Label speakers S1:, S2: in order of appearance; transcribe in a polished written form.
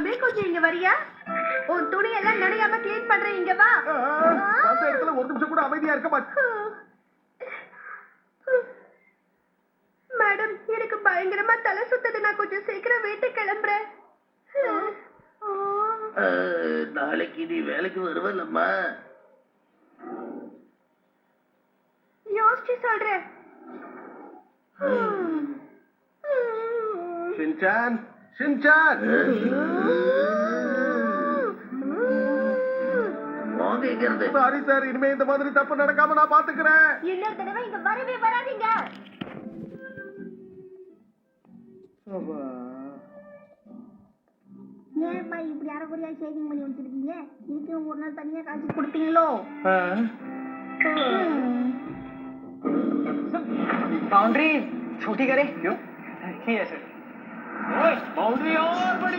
S1: தம்பி கொஞ்சம் இங்க வரியா? உன் துணி எல்லாம் நனையாம க்ளீன் பண்றேன், இங்க வா.
S2: அந்த இடத்துல ஒரு நிமிஷம் கூட அமைதியா இருக்க மாட்டேன்.
S1: மேடம், எனக்கு பயங்கரமா தலை சுத்துது. நான் கொஞ்சம் சீக்கிரம் வீட்டுக்கு கிளம்புறேன்.
S3: நாளைக்கு நீ வேலைக்கு வருவல்லம்மா?
S1: யோசிச்சு சொல்றேன்.
S2: Shinchan, Shinchan.
S3: போகிறது.
S2: சாரி சார், இனிமே இந்த மாதிரி தப்பு நடக்காம நான் பாத்துக்கிறேன்.
S1: இன்னொரு தடவை இங்க வரவே வராதீங்க.
S4: ஏன்ப்பா இப்படி அரைக்குறையா ஷேவிங் பண்ணி வச்சிருக்கீங்க? இதுக்கு ஒரு நாள் தனியா காய்ச்சி கொடுத்தீங்களோ?
S5: बाउंड्री छोटी करे क्यों? ठीक है सर। बाउंड्री और बड़ी